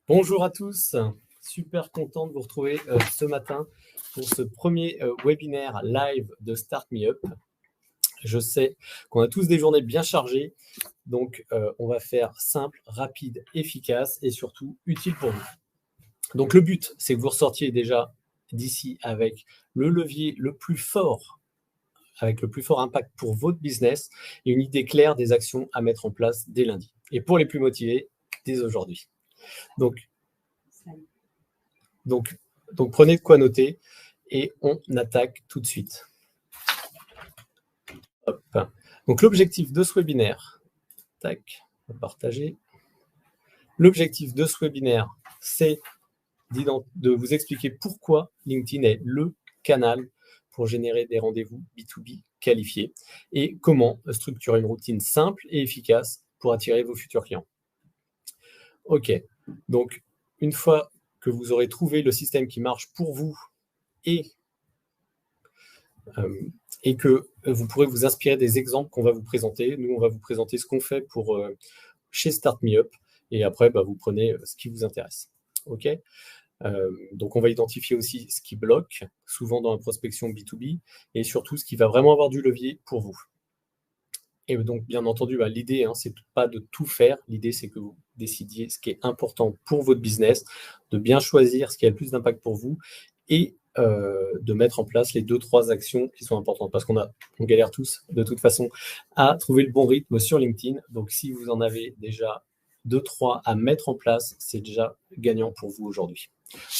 Bonjour à tous, super content de vous retrouver ce matin pour ce premier webinaire live de Start Me Up. Je sais qu'on a tous des journées bien chargées, donc on va faire simple, rapide, efficace et surtout utile pour vous. Donc le but, c'est que vous ressortiez déjà d'ici avec le levier le plus fort, avec le plus fort impact pour votre business et une idée claire des actions à mettre en place dès lundi. Et pour les plus motivés, dès aujourd'hui. Donc, prenez de quoi noter et on attaque tout de suite. Hop. Donc, l'objectif de ce webinaire, tac, on va partager. L'objectif de ce webinaire, c'est de vous expliquer pourquoi LinkedIn est le canal pour générer des rendez-vous B2B qualifiés et comment structurer une routine simple et efficace pour attirer vos futurs clients. Ok, donc une fois que vous aurez trouvé le système qui marche pour vous et que vous pourrez vous inspirer des exemples qu'on va vous présenter. Nous, on va vous présenter ce qu'on fait pour chez Start Me Up et après, vous prenez ce qui vous intéresse. Ok. Donc, on va identifier aussi ce qui bloque, souvent dans la prospection B2B, et surtout ce qui va vraiment avoir du levier pour vous. Et donc, bien entendu, l'idée, c'est pas de tout faire. L'idée, c'est que vous décidiez ce qui est important pour votre business, de bien choisir ce qui a le plus d'impact pour vous et de mettre en place les 2-3 actions qui sont importantes. Parce on galère tous, de toute façon, à trouver le bon rythme sur LinkedIn. Donc, si vous en avez déjà 2-3 à mettre en place, c'est déjà gagnant pour vous aujourd'hui.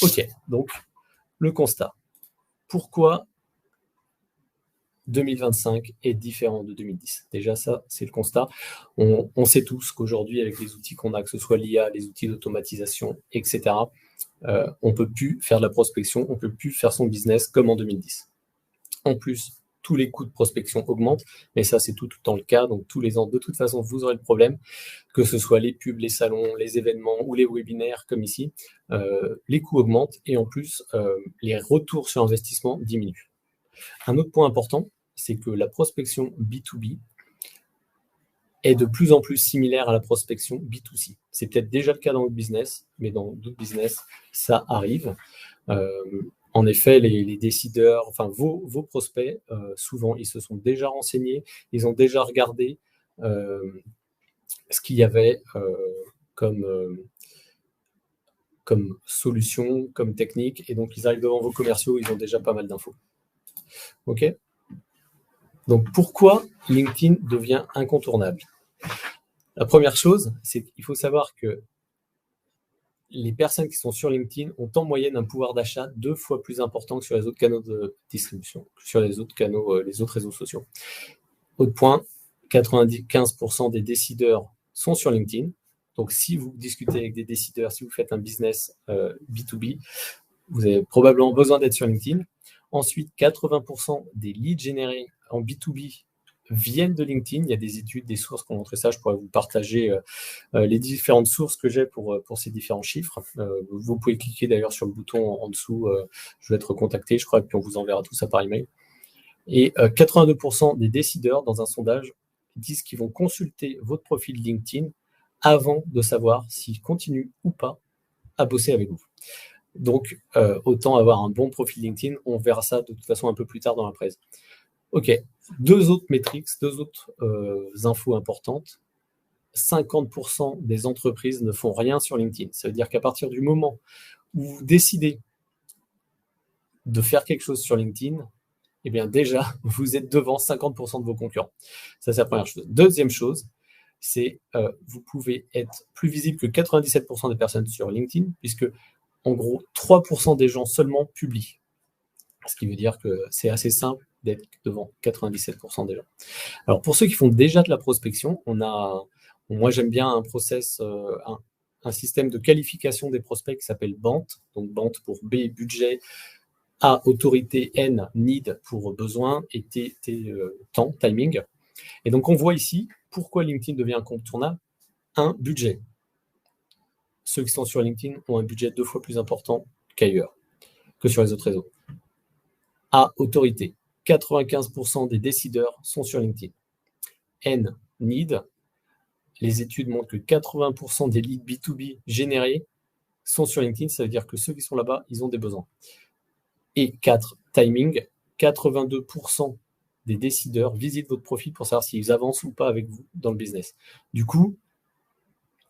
Ok, donc, le constat. Pourquoi 2025 est différent de 2010. Déjà, ça, c'est le constat. On sait tous qu'aujourd'hui, avec les outils qu'on a, que ce soit l'IA, les outils d'automatisation, etc., on ne peut plus faire de la prospection, on ne peut plus faire son business comme en 2010. En plus, tous les coûts de prospection augmentent, mais ça, c'est tout le temps le cas. Donc, tous les ans, de toute façon, vous aurez le problème, que ce soit les pubs, les salons, les événements ou les webinaires, comme ici, les coûts augmentent et en plus, les retours sur investissement diminuent. Un autre point important, c'est que la prospection B2B est de plus en plus similaire à la prospection B2C. C'est peut-être déjà le cas dans votre business, mais dans d'autres business, ça arrive. En effet, les décideurs, enfin vos prospects, souvent, ils se sont déjà renseignés, ils ont déjà regardé ce qu'il y avait comme solution, comme technique, et donc ils arrivent devant vos commerciaux, ils ont déjà pas mal d'infos. Ok ? Donc, pourquoi LinkedIn devient incontournable ? La première chose, c'est qu'il faut savoir que les personnes qui sont sur LinkedIn ont en moyenne un pouvoir d'achat 2 fois plus important que sur les autres canaux de distribution, que sur les autres canaux, les autres réseaux sociaux. Autre point, 95% des décideurs sont sur LinkedIn. Donc, si vous discutez avec des décideurs, si vous faites un business B2B, vous avez probablement besoin d'être sur LinkedIn. Ensuite, 80% des leads générés en B2B viennent de LinkedIn. Il y a des études, des sources qui ont montré ça. Je pourrais vous partager les différentes sources que j'ai pour ces différents chiffres. Vous pouvez cliquer d'ailleurs sur le bouton en dessous. Je vais être contacté, je crois, et puis on vous enverra tout ça par email. Et 82% des décideurs dans un sondage disent qu'ils vont consulter votre profil LinkedIn avant de savoir s'ils continuent ou pas à bosser avec vous. Donc, autant avoir un bon profil LinkedIn. On verra ça de toute façon un peu plus tard dans la presse. Ok, 2 autres métriques, 2 autres infos importantes. 50% des entreprises ne font rien sur LinkedIn. Ça veut dire qu'à partir du moment où vous décidez de faire quelque chose sur LinkedIn, eh bien déjà, vous êtes devant 50% de vos concurrents. Ça, c'est la première chose. Deuxième chose, c'est vous pouvez être plus visible que 97% des personnes sur LinkedIn, puisque en gros, 3% des gens seulement publient. Ce qui veut dire que c'est assez simple d'être devant 97% des gens. Alors, pour ceux qui font déjà de la prospection, moi, j'aime bien un process, un système de qualification des prospects qui s'appelle BANT. Donc, BANT pour B, budget, A, autorité, N, need pour besoin et T, temps, timing. Et donc, on voit ici pourquoi LinkedIn devient incontournable. 1, budget. Ceux qui sont sur LinkedIn ont un budget 2 fois plus important qu'ailleurs, que sur les autres réseaux. A, autorité. 95% des décideurs sont sur LinkedIn. N, need. Les études montrent que 80% des leads B2B générés sont sur LinkedIn, ça veut dire que ceux qui sont là-bas, ils ont des besoins. Et 4, timing. 82% des décideurs visitent votre profil pour savoir s'ils avancent ou pas avec vous dans le business. Du coup,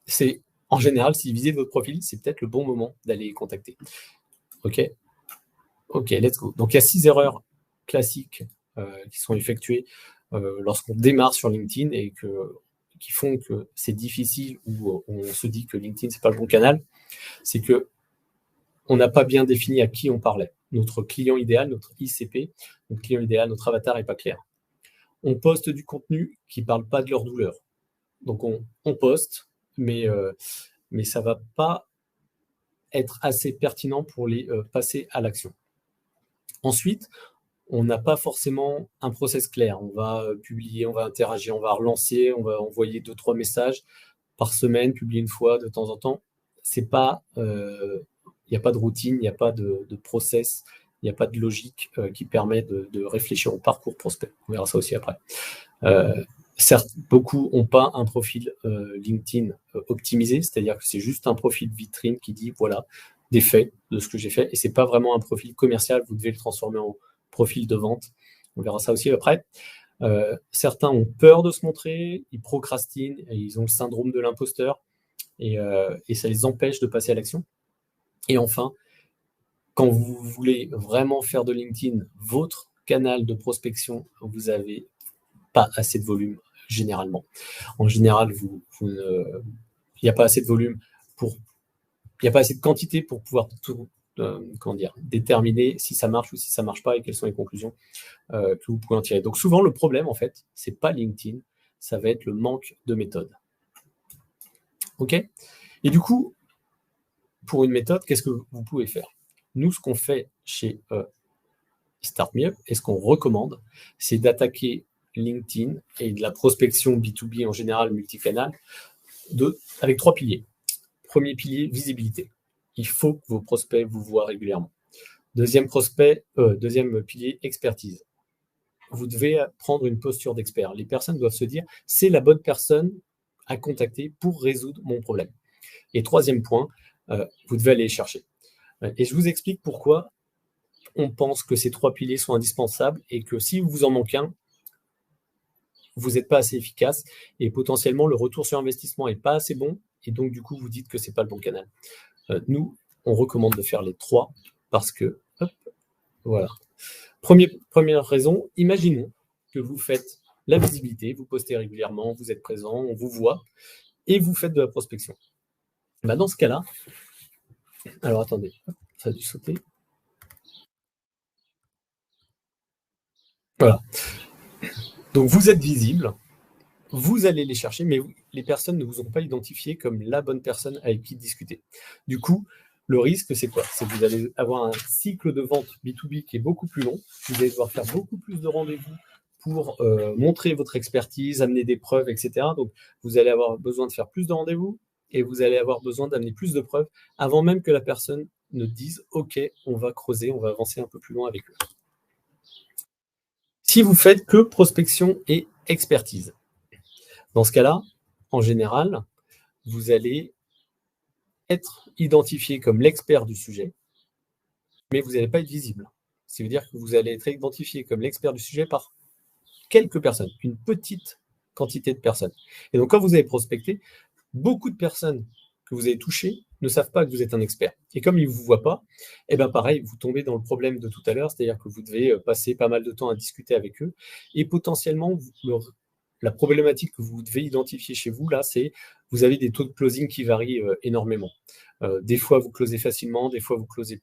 c'est en général, s'ils visitent votre profil, c'est peut-être le bon moment d'aller les contacter. OK, let's go. Donc, il y a 6 erreurs classiques qui sont effectuées lorsqu'on démarre sur LinkedIn et qui font que c'est difficile ou on se dit que LinkedIn, c'est pas le bon canal. C'est que on n'a pas bien défini à qui on parlait. Notre client idéal, notre ICP, notre client idéal, notre avatar n'est pas clair. On poste du contenu qui ne parle pas de leur douleur. Donc, on poste, mais ça ne va pas être assez pertinent pour les passer à l'action. Ensuite, on n'a pas forcément un process clair. On va publier, on va interagir, on va relancer, on va envoyer 2-3 messages par semaine, publier une fois de temps en temps. C'est pas, il n'y a pas de routine, il n'y a pas de process, il n'y a pas de logique qui permet de réfléchir au parcours prospect. On verra ça aussi après. Certes, beaucoup n'ont pas un profil LinkedIn optimisé, c'est-à-dire que c'est juste un profil vitrine qui dit voilà des faits de ce que j'ai fait, et c'est pas vraiment un profil commercial. Vous devez le transformer en profil de vente. On verra ça aussi après. Certains ont peur de se montrer, ils procrastinent, et ils ont le syndrome de l'imposteur, et ça les empêche de passer à l'action. Et enfin, quand vous voulez vraiment faire de LinkedIn votre canal de prospection, vous n'avez pas assez de volume généralement. En général, il n'y a pas assez de volume il n'y a pas assez de quantité pour pouvoir déterminer si ça marche ou si ça ne marche pas et quelles sont les conclusions que vous pouvez en tirer. Donc souvent, le problème, en fait, ce n'est pas LinkedIn, ça va être le manque de méthode. OK ? Et du coup, pour une méthode, qu'est-ce que vous pouvez faire ? Nous, ce qu'on fait chez Start Me Up et ce qu'on recommande, c'est d'attaquer LinkedIn et de la prospection B2B en général multicanal avec 3 piliers. Premier pilier, visibilité. Il faut que vos prospects vous voient régulièrement. Deuxième pilier, expertise. Vous devez prendre une posture d'expert. Les personnes doivent se dire, c'est la bonne personne à contacter pour résoudre mon problème. Et troisième point, vous devez aller les chercher. Et je vous explique pourquoi on pense que ces 3 piliers sont indispensables et que si vous en manquez un, vous n'êtes pas assez efficace et potentiellement le retour sur investissement n'est pas assez bon et donc du coup vous dites que ce n'est pas le bon canal. Nous, on recommande de faire les 3 parce que, voilà. Première raison, imaginons que vous faites la visibilité, vous postez régulièrement, vous êtes présent, on vous voit et vous faites de la prospection. Dans ce cas-là, alors attendez, ça a dû sauter. Voilà. Donc vous êtes visible, vous allez les chercher, mais les personnes ne vous ont pas identifié comme la bonne personne avec qui discuter. Du coup, le risque, c'est quoi ? C'est que vous allez avoir un cycle de vente B2B qui est beaucoup plus long. Vous allez devoir faire beaucoup plus de rendez-vous pour montrer votre expertise, amener des preuves, etc. Donc, vous allez avoir besoin de faire plus de rendez-vous et vous allez avoir besoin d'amener plus de preuves avant même que la personne ne dise « Ok, on va creuser, on va avancer un peu plus loin avec eux ». Si vous faites que prospection et expertise, dans ce cas-là, en général, vous allez être identifié comme l'expert du sujet, mais vous n'allez pas être visible. Ça veut dire que vous allez être identifié comme l'expert du sujet par quelques personnes, une petite quantité de personnes. Et donc, quand vous avez prospecté, beaucoup de personnes que vous avez touchées ne savent pas que vous êtes un expert. Et comme ils ne vous voient pas, pareil, vous tombez dans le problème de tout à l'heure, c'est-à-dire que vous devez passer pas mal de temps à discuter avec eux et potentiellement, la problématique que vous devez identifier chez vous, là, c'est vous avez des taux de closing qui varient énormément. Des fois, vous closez facilement, des fois, vous closez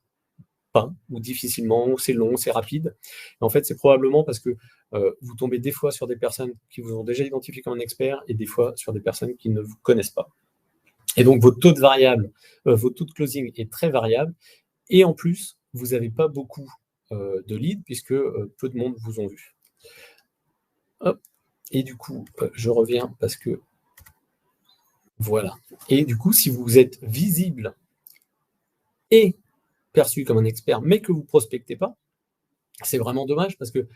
pas, ou difficilement, ou c'est long, c'est rapide. Et en fait, c'est probablement parce que vous tombez des fois sur des personnes qui vous ont déjà identifié comme un expert et des fois sur des personnes qui ne vous connaissent pas. Et donc, votre taux de closing est très variable. Et en plus, vous n'avez pas beaucoup de leads puisque peu de monde vous ont vu. Hop. Et du coup, je reviens parce que voilà. Et du coup, si vous êtes visible et perçu comme un expert, mais que vous ne prospectez pas, c'est vraiment dommage parce que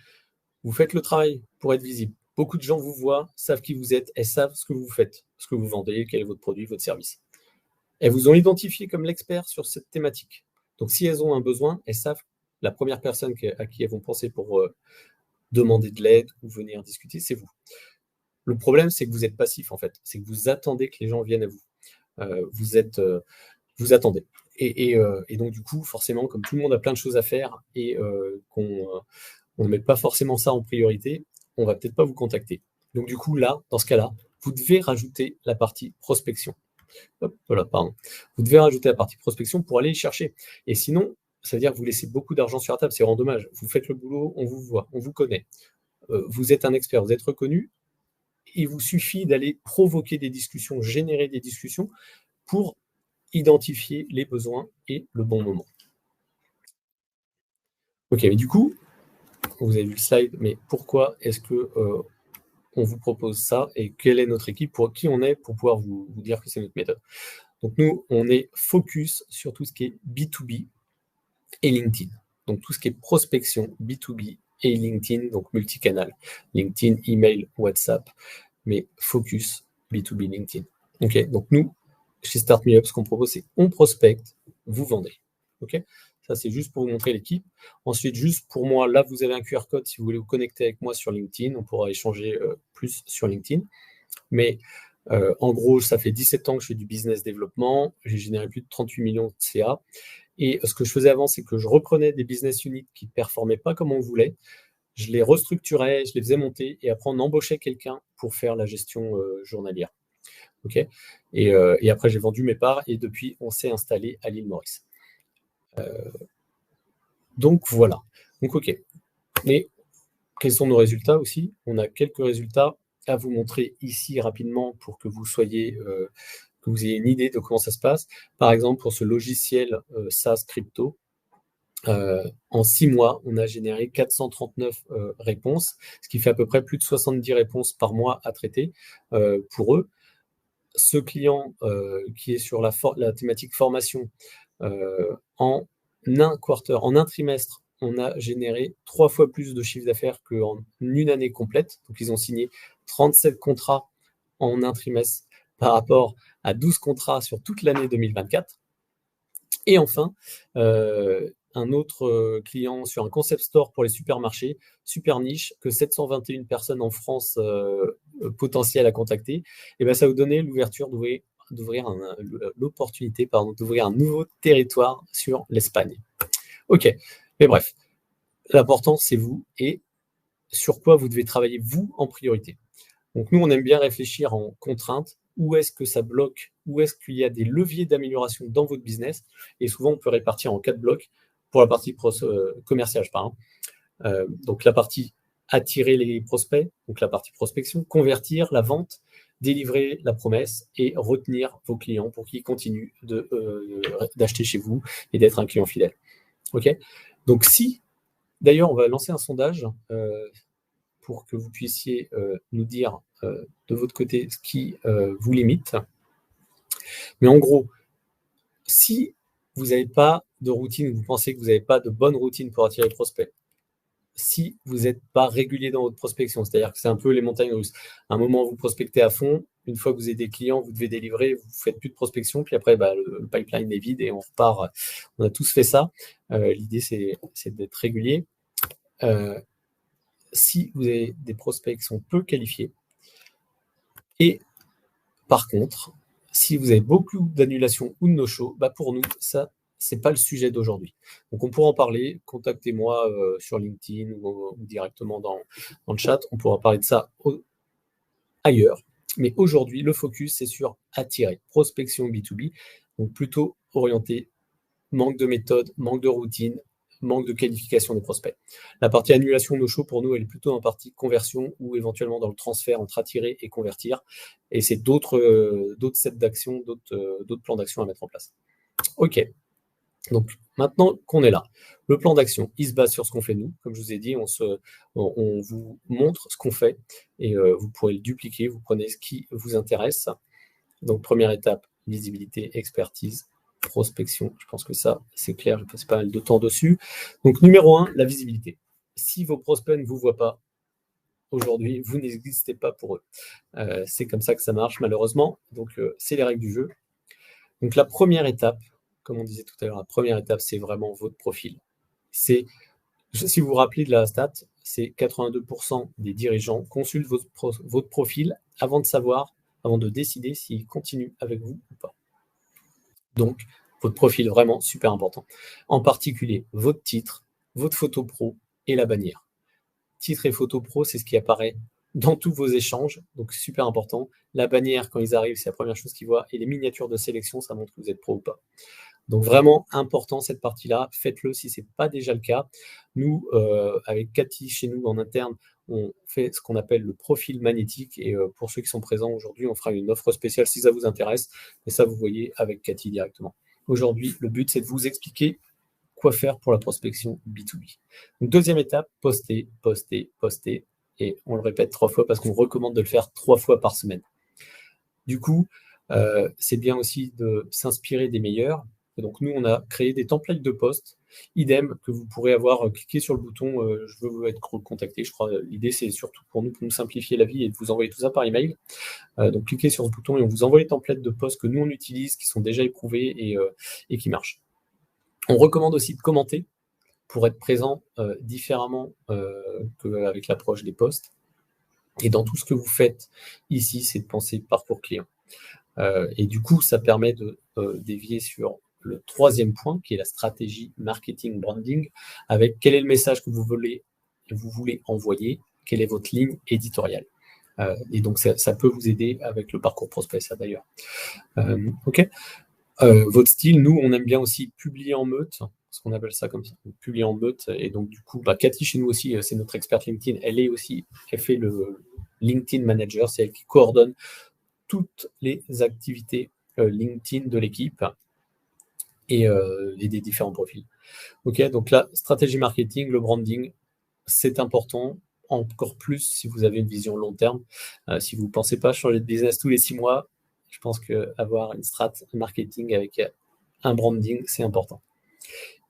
vous faites le travail pour être visible. Beaucoup de gens vous voient, savent qui vous êtes et savent ce que vous faites, ce que vous vendez, quel est votre produit, votre service. Elles vous ont identifié comme l'expert sur cette thématique. Donc, si elles ont un besoin, elles savent la première personne à qui elles vont penser pour demander de l'aide ou venir discuter, c'est vous. Le problème, c'est que vous êtes passif, en fait. C'est que vous attendez que les gens viennent à vous. Vous attendez. Et donc, du coup, forcément, comme tout le monde a plein de choses à faire et qu'on ne met pas forcément ça en priorité, on va peut-être pas vous contacter. Donc, du coup, là, dans ce cas-là, vous devez rajouter la partie prospection. Hop, voilà, pardon. Vous devez rajouter la partie prospection pour aller y chercher. Et sinon, ça veut dire que vous laissez beaucoup d'argent sur la table. C'est vraiment dommage. Vous faites le boulot, on vous voit, on vous connaît. Vous êtes un expert, vous êtes reconnu. Il vous suffit d'aller provoquer des discussions, générer des discussions pour identifier les besoins et le bon moment. Ok, mais du coup, vous avez vu le slide, mais pourquoi est-ce que on vous propose ça et quelle est notre équipe, pour qui on est, pour pouvoir vous dire que c'est notre méthode. Donc nous, on est focus sur tout ce qui est B2B et LinkedIn. Donc tout ce qui est prospection B2B et LinkedIn, donc multicanal. LinkedIn, email, WhatsApp, mais focus B2B LinkedIn. Ok, donc nous, chez Start Me Up, ce qu'on propose, c'est on prospecte, vous vendez. Ok, ça c'est juste pour vous montrer l'équipe. Ensuite, juste pour moi, là vous avez un QR code si vous voulez vous connecter avec moi sur LinkedIn. On pourra échanger plus sur LinkedIn. Mais en gros, ça fait 17 ans que je fais du business développement. J'ai généré plus de 38 millions de CA. Et ce que je faisais avant, c'est que je reprenais des business units qui ne performaient pas comme on voulait. Je les restructurais, je les faisais monter et après on embauchait quelqu'un pour faire la gestion journalière. Okay, et après j'ai vendu mes parts et depuis on s'est installé à l'île Maurice. Donc voilà. Donc ok. Mais quels sont nos résultats aussi? On a quelques résultats à vous montrer ici rapidement pour que vous soyez, que vous ayez une idée de comment ça se passe. Par exemple, pour ce logiciel SaaS crypto, en 6 mois, on a généré 439 réponses, ce qui fait à peu près plus de 70 réponses par mois à traiter pour eux. Ce client qui est sur la thématique formation, en un trimestre, on a généré 3 fois plus de chiffre d'affaires qu'en une année complète. Donc, ils ont signé 37 contrats en un trimestre par rapport à 12 contrats sur toute l'année 2024. Et enfin, un autre client sur un concept store pour les supermarchés, super niche, que 721 personnes en France potentielles à contacter, et ben ça vous donnait l'opportunité d'ouvrir un nouveau territoire sur l'Espagne. Ok, mais bref, l'important c'est vous et sur quoi vous devez travailler vous en priorité. Donc nous, on aime bien réfléchir en contraintes. Où est-ce que ça bloque? Où est-ce qu'il y a des leviers d'amélioration dans votre business? Et souvent, on peut répartir en 4 blocs pour la partie commerciale, je parle. Donc la partie attirer les prospects, donc la partie prospection, convertir, la vente, délivrer la promesse et retenir vos clients pour qu'ils continuent d'acheter chez vous et d'être un client fidèle. Ok. Donc d'ailleurs, on va lancer un sondage pour que vous puissiez nous dire de votre côté ce qui vous limite. Mais en gros, si vous n'avez pas de routine, vous pensez que vous n'avez pas de bonne routine pour attirer les prospects, si vous n'êtes pas régulier dans votre prospection, c'est-à-dire que c'est un peu les montagnes russes. À un moment, vous prospectez à fond, une fois que vous avez des clients, vous devez délivrer, vous ne faites plus de prospection, puis après, le pipeline est vide et on repart. On a tous fait ça. L'idée, c'est d'être régulier. Si vous avez des prospects qui sont peu qualifiés, et par contre, si vous avez beaucoup d'annulations ou de no-show, pour nous, ça, c'est pas le sujet d'aujourd'hui. Donc, on pourra en parler. Contactez-moi sur LinkedIn ou directement dans le chat. On pourra parler de ça ailleurs. Mais aujourd'hui, le focus, c'est sur attirer. Prospection B2B, donc plutôt orienté manque de méthode, manque de routine, manque de qualification des prospects. La partie annulation no-show, pour nous, elle est plutôt en partie conversion ou éventuellement dans le transfert entre attirer et convertir. Et c'est d'autres sets d'actions, d'autres plans d'action à mettre en place. Ok. Donc, maintenant qu'on est là, le plan d'action, il se base sur ce qu'on fait nous. Comme je vous ai dit, on vous montre ce qu'on fait et vous pourrez le dupliquer. Vous prenez ce qui vous intéresse. Donc, première étape, visibilité, expertise, prospection. Je pense que ça, c'est clair. J'ai passé pas mal de temps dessus. Donc, numéro 1, la visibilité. Si vos prospects ne vous voient pas aujourd'hui, vous n'existez pas pour eux. C'est comme ça que ça marche, malheureusement. Donc, c'est les règles du jeu. Donc la première étape, comme on disait tout à l'heure, la première étape, c'est vraiment votre profil. Si vous vous rappelez de la stat, c'est 82% des dirigeants consultent votre profil avant de décider s'ils continuent avec vous ou pas. Donc, votre profil, vraiment super important. En particulier, votre titre, votre photo pro et la bannière. Titre et photo pro, c'est ce qui apparaît dans tous vos échanges, donc super important. La bannière, quand ils arrivent, c'est la première chose qu'ils voient. Et les miniatures de sélection, ça montre que vous êtes pro ou pas. Donc vraiment important cette partie-là, faites-le si ce n'est pas déjà le cas. Nous, avec Cathy, chez nous en interne, on fait ce qu'on appelle le profil magnétique. Et pour ceux qui sont présents aujourd'hui, on fera une offre spéciale si ça vous intéresse. Et ça, vous voyez avec Cathy directement. Aujourd'hui, le but, c'est de vous expliquer quoi faire pour la prospection B2B. Donc, deuxième étape, poster, poster, poster. Et on le répète 3 fois parce qu'on recommande de le faire 3 fois par semaine. Du coup, c'est bien aussi de s'inspirer des meilleurs. Et donc, nous, on a créé des templates de posts, idem, que vous pourrez avoir cliqué sur le bouton je veux être contacté. Je crois l'idée, c'est surtout pour nous simplifier la vie et de vous envoyer tout ça par email. Donc, cliquez sur ce bouton et on vous envoie les templates de posts que nous, on utilise, qui sont déjà éprouvés et qui marchent. On recommande aussi de commenter pour être présent différemment qu'avec l'approche des posts. Et dans tout ce que vous faites ici, c'est de penser parcours client. Et du coup, ça permet de dévier sur le troisième point, qui est la stratégie marketing branding, avec quel est le message que vous voulez envoyer, quelle est votre ligne éditoriale. Et donc, ça peut vous aider avec le parcours prospect, ça d'ailleurs. OK. Votre style, nous, on aime bien aussi publier en meute, ce qu'on appelle ça comme ça, publier en meute. Et donc, du coup, Cathy, chez nous aussi, c'est notre experte LinkedIn. Elle fait le LinkedIn Manager, c'est elle qui coordonne toutes les activités LinkedIn de l'équipe et des différents profils. Ok, donc la stratégie marketing, le branding, c'est important, encore plus si vous avez une vision long terme. Si vous ne pensez pas changer de business tous les 6 mois, je pense qu'avoir une strat marketing avec un branding, c'est important.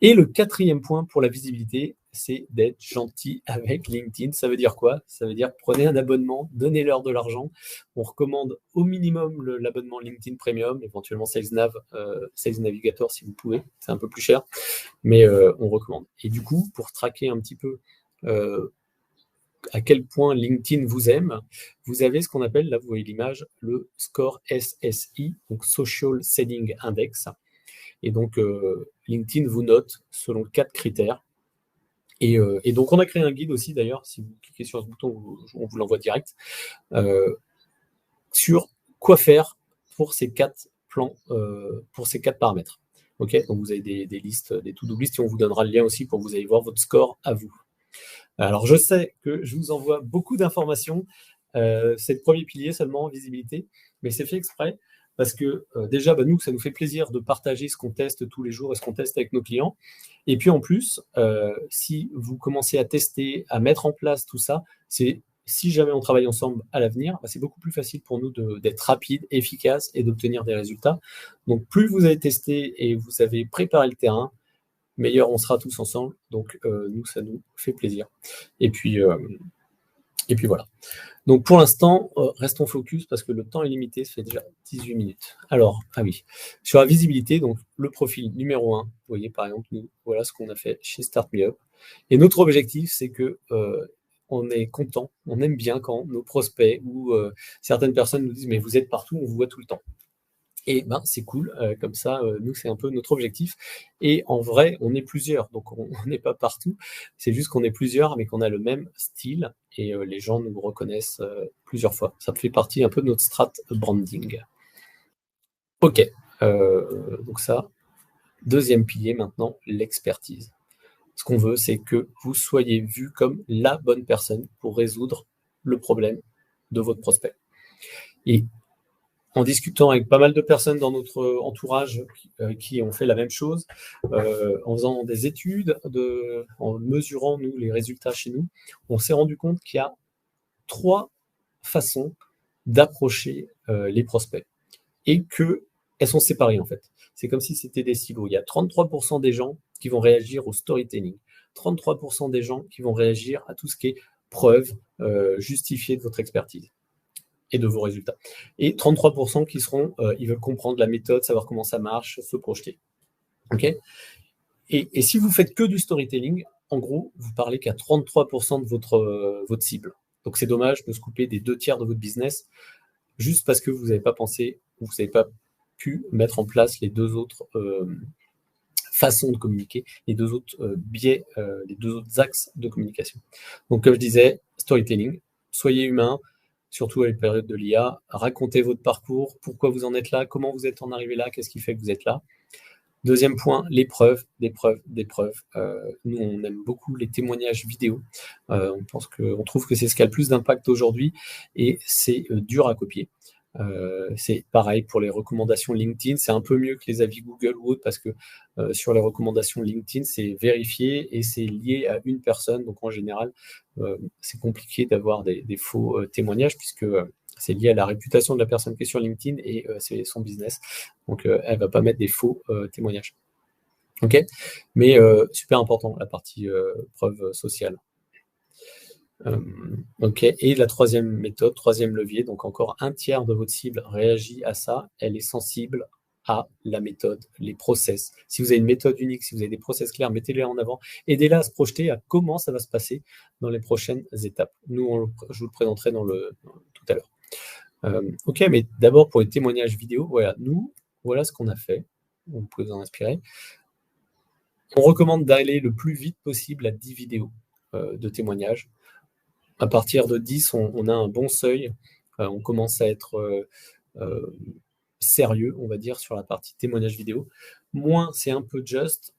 Et le quatrième point pour la visibilité, c'est d'être gentil avec LinkedIn. Ça veut dire quoi? Ça veut dire prenez un abonnement, donnez-leur de l'argent. On recommande au minimum l'abonnement LinkedIn Premium, éventuellement Sales Navigator si vous pouvez. C'est un peu plus cher, mais on recommande. Et du coup, pour traquer un petit peu à quel point LinkedIn vous aime, vous avez ce qu'on appelle, là vous voyez l'image, le score SSI, donc Social Selling Index. Et donc, LinkedIn vous note selon 4 critères. Et donc, on a créé un guide aussi, d'ailleurs, si vous cliquez sur ce bouton, on vous l'envoie direct, sur quoi faire pour ces 4 plans, pour ces 4 paramètres. OK, donc, vous avez des listes, des to-do list, et on vous donnera le lien aussi pour que vous ayez voir votre score à vous. Alors, je sais que je vous envoie beaucoup d'informations. C'est le premier pilier seulement, visibilité, mais c'est fait exprès. Parce que déjà, nous, ça nous fait plaisir de partager ce qu'on teste tous les jours et ce qu'on teste avec nos clients. Et puis en plus, si vous commencez à tester, à mettre en place tout ça, si jamais on travaille ensemble à l'avenir, c'est beaucoup plus facile pour nous d'être rapide, efficace et d'obtenir des résultats. Donc plus vous avez testé et vous avez préparé le terrain, meilleur on sera tous ensemble. Donc nous, ça nous fait plaisir. Et puis voilà. Donc pour l'instant, restons focus parce que le temps est limité, ça fait déjà 18 minutes. Alors, sur la visibilité, donc le profil numéro 1, vous voyez par exemple, voilà ce qu'on a fait chez Start Me Up. Et notre objectif, c'est que on est content, on aime bien quand nos prospects ou certaines personnes nous disent mais vous êtes partout, on vous voit tout le temps. Et c'est cool, comme ça, nous, c'est un peu notre objectif. Et en vrai, on est plusieurs, donc on n'est pas partout. C'est juste qu'on est plusieurs, mais qu'on a le même style et les gens nous reconnaissent plusieurs fois. Ça fait partie un peu de notre strat branding. Ok, donc ça, deuxième pilier maintenant, l'expertise. Ce qu'on veut, c'est que vous soyez vu comme la bonne personne pour résoudre le problème de votre prospect. Et en discutant avec pas mal de personnes dans notre entourage qui ont fait la même chose, en faisant des études, en mesurant, nous, les résultats chez nous, on s'est rendu compte qu'il y a 3 façons d'approcher les prospects et qu'elles sont séparées, en fait. C'est comme si c'était des silos. Il y a 33% des gens qui vont réagir au storytelling, 33% des gens qui vont réagir à tout ce qui est preuve justifiée de votre expertise. et de vos résultats. Et 33% qui seront, ils veulent comprendre la méthode, savoir comment ça marche, se projeter. Ok ? Et si vous faites que du storytelling, en gros, vous parlez qu'à 33% de votre cible. Donc c'est dommage de se couper des 2/3 de votre business juste parce que vous n'avez pas pensé ou vous n'avez pas pu mettre en place les deux autres façons de communiquer, les deux autres biais, les deux autres axes de communication. Donc comme je disais, storytelling, soyez humain, surtout à la période de l'IA, racontez votre parcours, pourquoi vous en êtes là, comment vous êtes en arrivé là, qu'est-ce qui fait que vous êtes là. Deuxième point, les preuves, des preuves, des preuves. Nous, on aime beaucoup les témoignages vidéo. On trouve que c'est ce qui a le plus d'impact aujourd'hui et c'est dur à copier. C'est pareil pour les recommandations LinkedIn. C'est un peu mieux que les avis Google ou autres parce que sur les recommandations LinkedIn, c'est vérifié et c'est lié à une personne. Donc en général, c'est compliqué d'avoir des faux témoignages puisque c'est lié à la réputation de la personne qui est sur LinkedIn et c'est son business. Donc, elle ne va pas mettre des faux témoignages. OK ? Mais super important, la partie preuve sociale. OK. Et la troisième méthode, troisième levier, donc encore 1/3 de votre cible réagit à ça. Elle est sensible à la méthode, les process. Si vous avez une méthode unique, si vous avez des process clairs, mettez-les en avant. Aidez-la à se projeter à comment ça va se passer dans les prochaines étapes. Nous, je vous le présenterai tout à l'heure. OK, mais d'abord pour les témoignages vidéo, voilà ce qu'on a fait. Vous pouvez vous en inspirer. On recommande d'aller le plus vite possible à 10 vidéos de témoignages. À partir de 10, on a un bon seuil. On commence à être sérieux, on va dire, sur la partie témoignage vidéo. Moins, c'est un peu juste.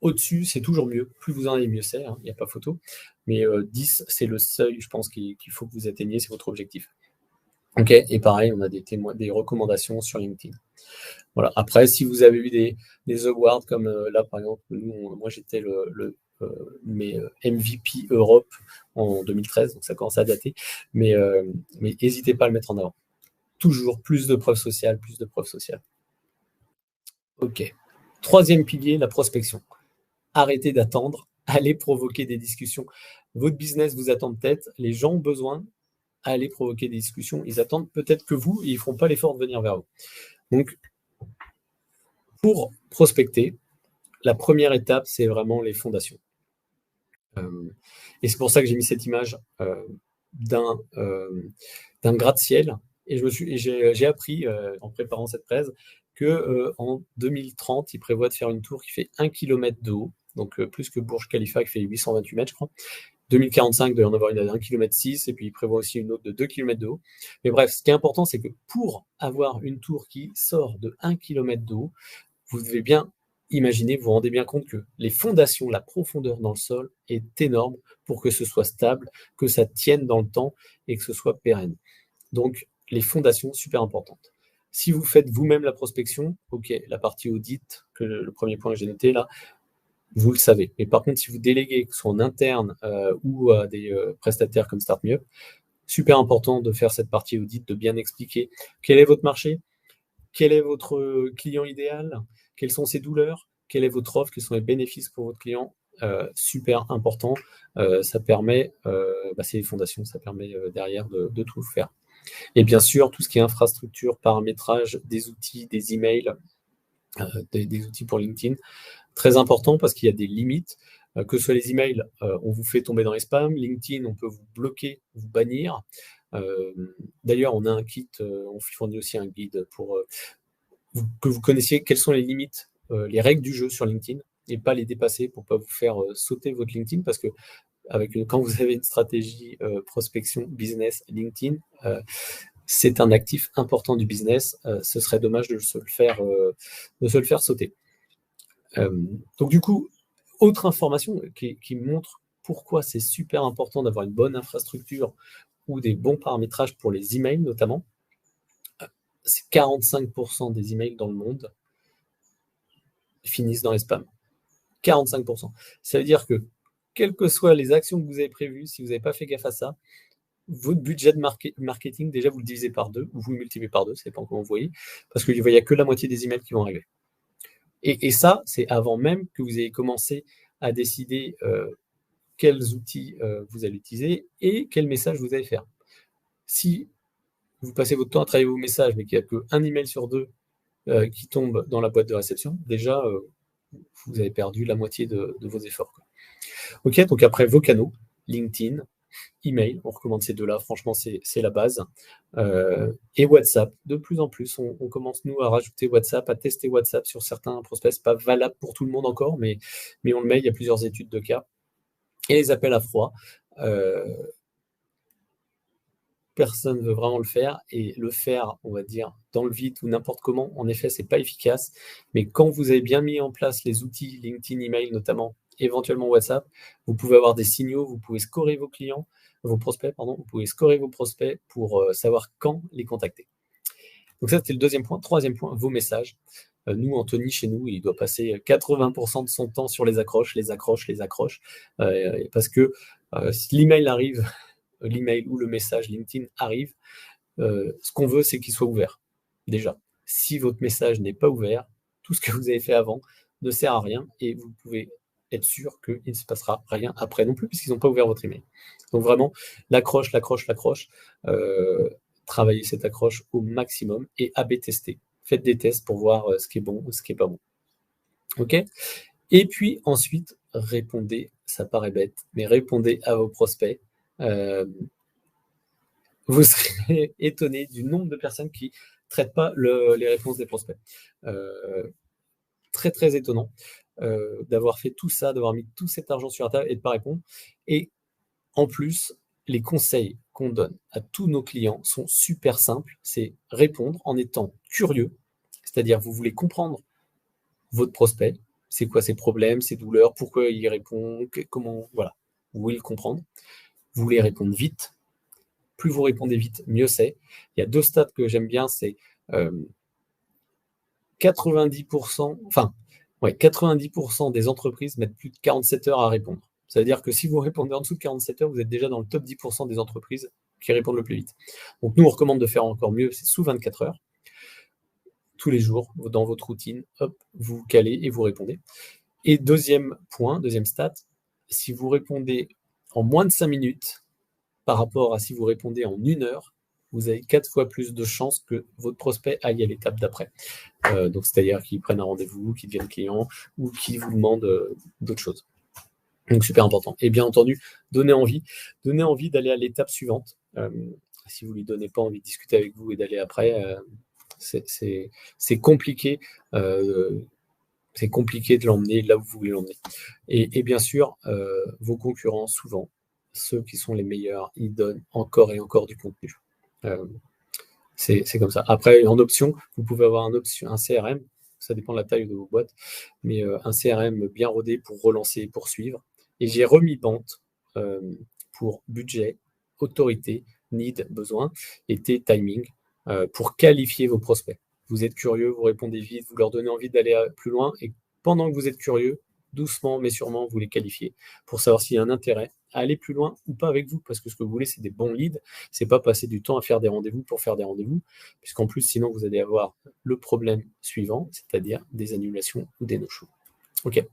Au-dessus, c'est toujours mieux. Plus vous en avez, mieux c'est. Il n'y a pas photo. Mais 10, c'est le seuil, je pense, qu'il faut que vous atteigniez. C'est votre objectif. OK, et pareil, on a des recommandations sur LinkedIn. Voilà. Après, si vous avez eu des awards comme là, par exemple, moi j'étais mes MVP Europe en 2013, donc ça commence à dater, mais n'hésitez pas à le mettre en avant. Toujours plus de preuves sociales, plus de preuves sociales. OK. Troisième pilier, la prospection. Arrêtez d'attendre, allez provoquer des discussions. Votre business vous attend peut-être, les gens ont besoin, allez provoquer des discussions. Ils attendent peut-être que vous, et ils ne feront pas l'effort de venir vers vous. Donc, pour prospecter, la première étape, c'est vraiment les fondations. Et c'est pour ça que j'ai mis cette image d'un gratte-ciel. Et j'ai appris, en préparant cette presse, qu'en 2030, il prévoit de faire une tour qui fait 1 km de haut, donc plus que Burj Khalifa qui fait 828 mètres, je crois. 2045, il doit y en avoir une à 1,6 km, et puis il prévoit aussi une autre de 2 km de haut. Mais bref, ce qui est important, c'est que pour avoir une tour qui sort de 1 km de haut, vous devez bien imaginer, vous vous rendez bien compte que les fondations, la profondeur dans le sol est énorme pour que ce soit stable, que ça tienne dans le temps et que ce soit pérenne. Donc, les fondations, super importantes. Si vous faites vous-même la prospection, OK, la partie audit, le premier point que j'ai noté là, vous le savez. Mais par contre, si vous déléguez, que ce soit en interne ou à des prestataires comme StartMeUp, super important de faire cette partie audit, de bien expliquer quel est votre marché, quel est votre client idéal, quelles sont ses douleurs, quelle est votre offre, quels sont les bénéfices pour votre client. Super important. Ça permet, c'est les fondations, ça permet derrière de tout faire. Et bien sûr, tout ce qui est infrastructure, paramétrage, des outils, des emails, des outils pour LinkedIn. Très important parce qu'il y a des limites. Que ce soit les emails, on vous fait tomber dans les spams. LinkedIn, on peut vous bloquer, vous bannir. D'ailleurs, on a un kit, on fournit aussi un guide pour que vous connaissiez quelles sont les limites, les règles du jeu sur LinkedIn et pas les dépasser pour pas vous faire sauter votre LinkedIn parce que quand vous avez une stratégie prospection business LinkedIn, c'est un actif important du business. Ce serait dommage de se le faire sauter. Donc du coup, autre information qui montre pourquoi c'est super important d'avoir une bonne infrastructure ou des bons paramétrages pour les emails notamment. C'est 45% des emails dans le monde finissent dans les spams. 45%. Ça veut dire que, quelles que soient les actions que vous avez prévues, si vous n'avez pas fait gaffe à ça, votre budget de marketing, déjà, vous le divisez par 2 ou vous le multipliez par 2, ça dépend comment vous voyez, parce qu'il n'y a que la moitié des emails qui vont arriver. Et ça, c'est avant même que vous ayez commencé à décider quels outils vous allez utiliser et quel message vous allez faire. Si vous passez votre temps à travailler vos messages, mais qu'il n'y a qu'un email sur deux qui tombe dans la boîte de réception, déjà, vous avez perdu la moitié de vos efforts, quoi. Ok, donc après vos canaux, LinkedIn, email, on recommande ces deux-là, franchement, c'est la base. Et WhatsApp, de plus en plus, on commence, nous, à rajouter WhatsApp, à tester WhatsApp sur certains prospects. C'est pas valable pour tout le monde encore, mais on le met, il y a plusieurs études de cas. Et les appels à froid, personne ne veut vraiment le faire, et le faire, on va dire, dans le vide ou n'importe comment, en effet, c'est pas efficace. Mais quand vous avez bien mis en place les outils LinkedIn, email notamment, éventuellement WhatsApp, vous pouvez avoir des signaux, vous pouvez scorer vos clients, vos prospects, pardon, vous pouvez scorer vos prospects pour savoir quand les contacter. Donc ça, c'était le deuxième point. Troisième point, vos messages. Nous, Anthony, chez nous, il doit passer 80% de son temps sur les accroches, parce que si l'email arrive, l'email ou le message LinkedIn arrive, ce qu'on veut, c'est qu'il soit ouvert. Déjà, si votre message n'est pas ouvert, tout ce que vous avez fait avant ne sert à rien et vous pouvez être sûr qu'il ne se passera rien après non plus, puisqu'ils n'ont pas ouvert votre email. Donc vraiment, l'accroche, travaillez cette accroche au maximum et A/B tester. Faites des tests pour voir ce qui est bon ou ce qui n'est pas bon. Ok ? Et puis ensuite, répondez, ça paraît bête, mais répondez à vos prospects. Vous serez étonné du nombre de personnes qui ne traitent pas les réponses des prospects. Très, très étonnant d'avoir fait tout ça, d'avoir mis tout cet argent sur la table et de ne pas répondre. Et en plus, les conseils qu'on donne à tous nos clients sont super simples. C'est répondre en étant curieux, c'est-à-dire vous voulez comprendre votre prospect, c'est quoi ses problèmes, ses douleurs, pourquoi il répond, comment, voilà. Vous voulez le comprendre. Vous voulez répondre vite. Plus vous répondez vite, mieux c'est. Il y a deux stats que j'aime bien, c'est 90%, 90% des entreprises mettent plus de 47 heures à répondre. Ça veut dire que si vous répondez en dessous de 47 heures, vous êtes déjà dans le top 10% des entreprises qui répondent le plus vite. Donc nous, on recommande de faire encore mieux, c'est sous 24 heures. Tous les jours, dans votre routine, hop, vous calez et vous répondez. Et deuxième point, deuxième stat, si vous répondez en moins de 5 minutes par rapport à si vous répondez en 1 heure, vous avez 4 fois plus de chances que votre prospect aille à l'étape d'après. Donc, c'est-à-dire qu'il prenne un rendez-vous, qu'il devienne client ou qu'il vous demande d'autres choses. Donc, super important. Et bien entendu, donnez envie d'aller à l'étape suivante. Si vous ne lui donnez pas envie de discuter avec vous et d'aller après, c'est compliqué. C'est compliqué de l'emmener là où vous voulez l'emmener. Et bien sûr, vos concurrents, souvent, ceux qui sont les meilleurs, ils donnent encore et encore du contenu. C'est comme ça. Après, en option, vous pouvez avoir un CRM, ça dépend de la taille de vos boîtes, mais un CRM bien rodé pour relancer et poursuivre. Et j'ai remis Bant pour budget, autorité, need, besoin, et timing pour qualifier vos prospects. Vous êtes curieux, vous répondez vite, vous leur donnez envie d'aller plus loin, et pendant que vous êtes curieux, doucement mais sûrement, vous les qualifiez pour savoir s'il y a un intérêt à aller plus loin ou pas avec vous, parce que ce que vous voulez, c'est des bons leads, c'est pas passer du temps à faire des rendez-vous pour faire des rendez-vous, puisqu'en plus, sinon, vous allez avoir le problème suivant, c'est-à-dire des annulations ou des no-shows. Ok.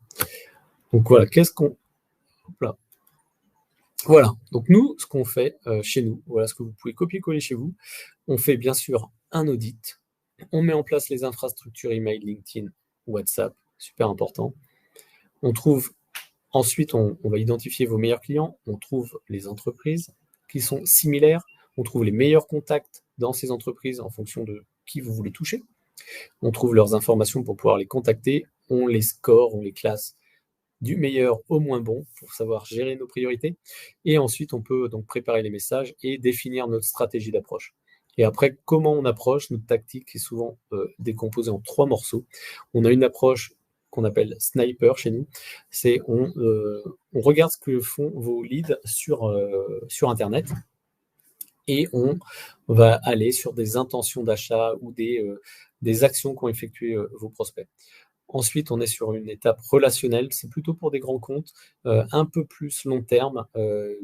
Donc voilà, Voilà, donc nous, ce qu'on fait chez nous, voilà ce que vous pouvez copier-coller chez vous, on fait bien sûr un audit, on met en place les infrastructures email, LinkedIn, WhatsApp, super important. Ensuite, on va identifier vos meilleurs clients, on trouve les entreprises qui sont similaires, on trouve les meilleurs contacts dans ces entreprises en fonction de qui vous voulez toucher, on trouve leurs informations pour pouvoir les contacter, on les score, on les classe du meilleur au moins bon pour savoir gérer nos priorités, et ensuite on peut donc préparer les messages et définir notre stratégie d'approche. Et après, comment on approche, notre tactique est souvent décomposée en 3 morceaux. On a une approche qu'on appelle sniper chez nous, c'est on regarde ce que font vos leads sur Internet et on va aller sur des intentions d'achat ou des actions qu'ont effectuées vos prospects. Ensuite, on est sur une étape relationnelle, c'est plutôt pour des grands comptes, un peu plus long terme,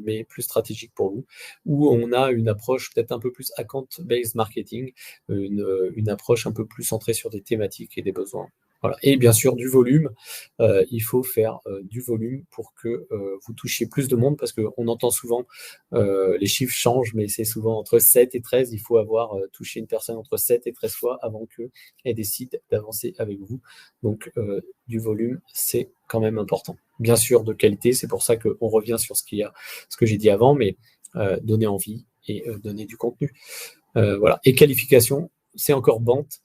mais plus stratégique pour vous, où on a une approche peut-être un peu plus account-based marketing, une approche un peu plus centrée sur des thématiques et des besoins. Voilà. Et bien sûr, du volume. Il faut faire du volume pour que vous touchiez plus de monde, parce qu'on entend souvent les chiffres changent, mais c'est souvent entre 7 et 13. Il faut avoir touché une personne entre 7 et 13 fois avant qu'elle décide d'avancer avec vous. Donc, du volume, c'est quand même important. Bien sûr, de qualité, c'est pour ça qu'on revient sur ce que j'ai dit avant, mais donner envie et donner du contenu. Voilà. Et qualification, c'est encore Bante,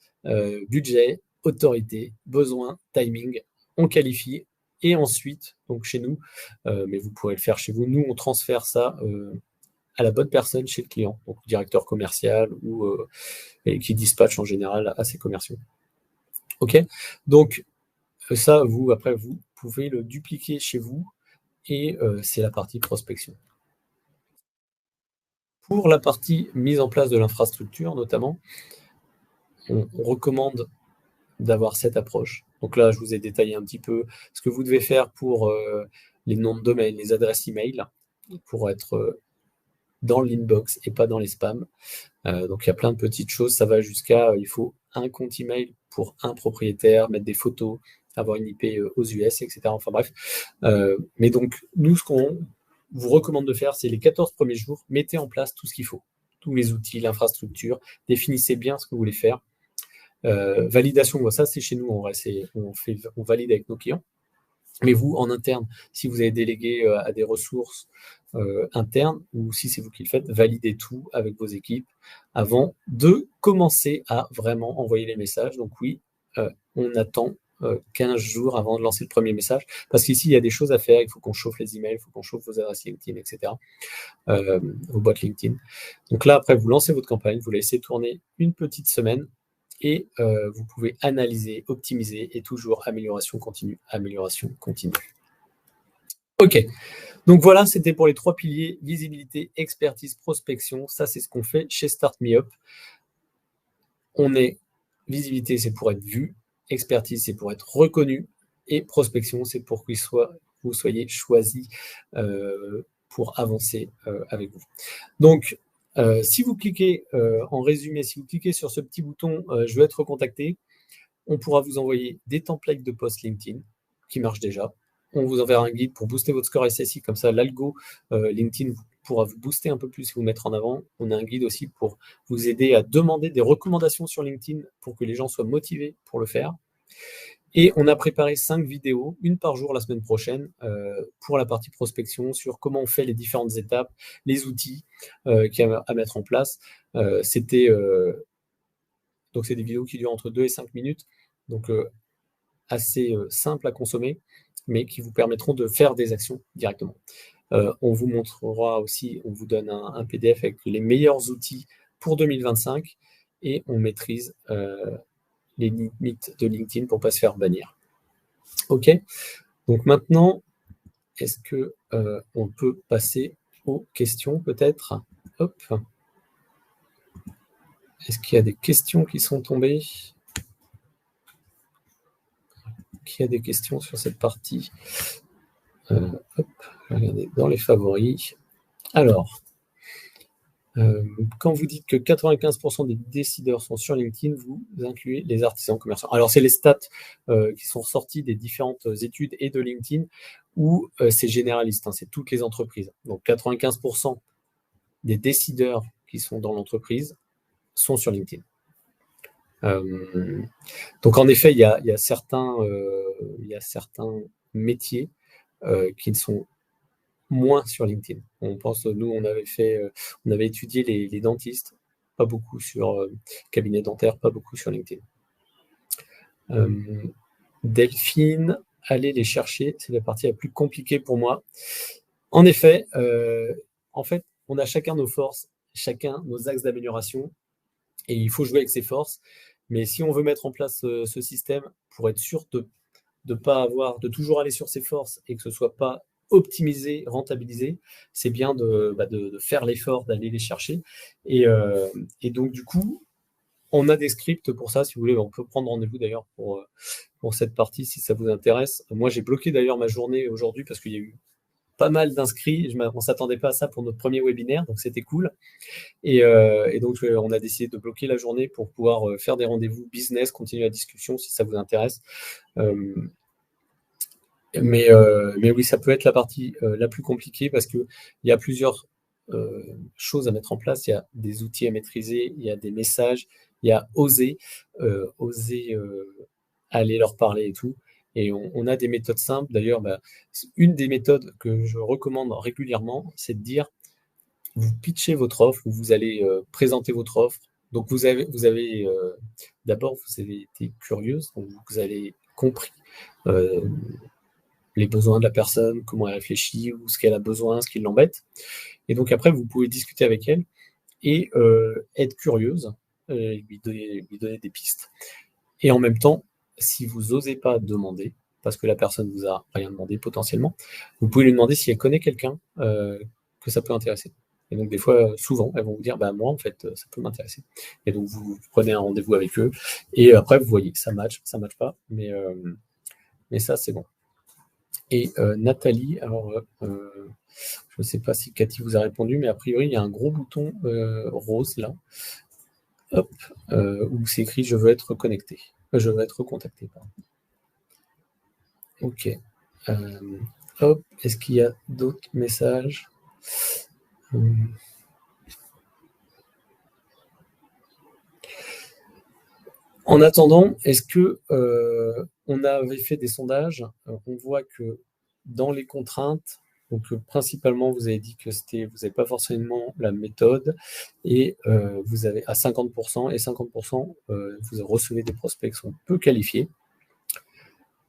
budget, autorité, besoin, timing, on qualifie. Et ensuite, donc chez nous, mais vous pourrez le faire chez vous, nous, on transfère ça à la bonne personne chez le client, donc directeur commercial ou et qui dispatche en général à ses commerciaux. OK? Donc, ça, après, vous pouvez le dupliquer chez vous et c'est la partie prospection. Pour la partie mise en place de l'infrastructure, notamment, on recommande d'avoir cette approche. Donc là, je vous ai détaillé un petit peu ce que vous devez faire pour les noms de domaine, les adresses email, pour être dans l'inbox et pas dans les spams. Donc il y a plein de petites choses. Ça va jusqu'à, il faut un compte email pour un propriétaire, mettre des photos, avoir une IP aux US, etc. Enfin bref. Mais donc, nous, ce qu'on vous recommande de faire, c'est les 14 premiers jours, mettez en place tout ce qu'il faut. Tous les outils, l'infrastructure, définissez bien ce que vous voulez faire. Validation, ça c'est chez nous, on valide avec nos clients. Mais vous, en interne, si vous avez délégué à des ressources internes, ou si c'est vous qui le faites, validez tout avec vos équipes avant de commencer à vraiment envoyer les messages. Donc oui, on attend 15 jours avant de lancer le premier message, parce qu'ici, il y a des choses à faire. Il faut qu'on chauffe les emails, il faut qu'on chauffe vos adresses LinkedIn, etc., vos bots LinkedIn. Donc là, après, vous lancez votre campagne, vous la laissez tourner une petite semaine, et vous pouvez analyser, optimiser, et toujours amélioration continue, amélioration continue. OK. Donc voilà, c'était pour les 3 piliers, visibilité, expertise, prospection. Ça, c'est ce qu'on fait chez Start Me Up. Visibilité, c'est pour être vu, expertise, c'est pour être reconnu, et prospection, c'est pour que vous soyez choisi pour avancer avec vous. Donc, si vous cliquez, en résumé, si vous cliquez sur ce petit bouton « Je veux être recontacté », on pourra vous envoyer des templates de posts LinkedIn qui marchent déjà. On vous enverra un guide pour booster votre score SSI, comme ça l'algo LinkedIn pourra vous booster un peu plus et vous mettre en avant. On a un guide aussi pour vous aider à demander des recommandations sur LinkedIn pour que les gens soient motivés pour le faire. Et on a préparé 5 vidéos, une par jour la semaine prochaine, pour la partie prospection, sur comment on fait les différentes étapes, les outils qu'il y a à mettre en place. Donc c'est des vidéos qui durent entre 2 et 5 minutes, donc assez simples à consommer, mais qui vous permettront de faire des actions directement. On vous montrera aussi, on vous donne un PDF avec les meilleurs outils pour 2025, et on maîtrise les limites de LinkedIn pour ne pas se faire bannir. OK. Donc maintenant, est-ce que on peut passer aux questions peut-être? Hop. Est-ce qu'il y a des questions qui sont tombées? Qui a des questions sur cette partie? Hop, je vais regarder dans les favoris. Alors, quand vous dites que 95% des décideurs sont sur LinkedIn, vous incluez les artisans commerçants. Alors, c'est les stats qui sont sortis des différentes études et de LinkedIn, où c'est généraliste, hein, c'est toutes les entreprises. Donc, 95% des décideurs qui sont dans l'entreprise sont sur LinkedIn. Donc, en effet, il y a certains métiers qui ne sont moins sur LinkedIn. On pense, nous, on avait étudié les dentistes, pas beaucoup sur cabinet dentaire, pas beaucoup sur LinkedIn. Delphine, allez les chercher, c'est la partie la plus compliquée pour moi. En effet, on a chacun nos forces, chacun nos axes d'amélioration, et il faut jouer avec ses forces. Mais si on veut mettre en place ce système, pour être sûr de toujours aller sur ses forces et que ce ne soit pas optimisé, rentabilisé, c'est bien de faire l'effort d'aller les chercher. Et donc, du coup, on a des scripts pour ça, si vous voulez. On peut prendre rendez-vous d'ailleurs pour cette partie si ça vous intéresse. Moi, j'ai bloqué d'ailleurs ma journée aujourd'hui parce qu'il y a eu pas mal d'inscrits. On ne s'attendait pas à ça pour notre premier webinaire, donc c'était cool. Et donc, on a décidé de bloquer la journée pour pouvoir faire des rendez-vous business, continuer la discussion si ça vous intéresse. Mais oui, ça peut être la partie la plus compliquée parce qu'il y a plusieurs choses à mettre en place. Il y a des outils à maîtriser, il y a des messages, il y a oser aller leur parler et tout. Et on a des méthodes simples. D'ailleurs, une des méthodes que je recommande régulièrement, c'est de dire, vous pitchez votre offre, vous allez présenter votre offre. Donc, d'abord, vous avez été curieuse, donc vous avez compris les besoins de la personne, comment elle réfléchit, ou ce qu'elle a besoin, ce qui l'embête. Et donc après, vous pouvez discuter avec elle et être curieuse, lui donner des pistes. Et en même temps, si vous n'osez pas demander, parce que la personne ne vous a rien demandé potentiellement, vous pouvez lui demander si elle connaît quelqu'un que ça peut intéresser. Et donc des fois, souvent, elles vont vous dire, moi en fait, ça peut m'intéresser. Et donc vous prenez un rendez-vous avec eux, et après vous voyez, ça match pas, mais ça c'est bon. Et Nathalie, alors je ne sais pas si Cathy vous a répondu, mais a priori, il y a un gros bouton rose là, hop, où c'est écrit « Je veux être connecté ». Je veux être recontacté, pardon. Ok. Hop, est-ce qu'il y a d'autres messages? En attendant, est-ce que on avait fait des sondages? On voit que dans les contraintes, donc principalement, vous avez dit que vous n'avez pas forcément la méthode et vous avez à 50% et 50%, vous recevez des prospects qui sont peu qualifiés.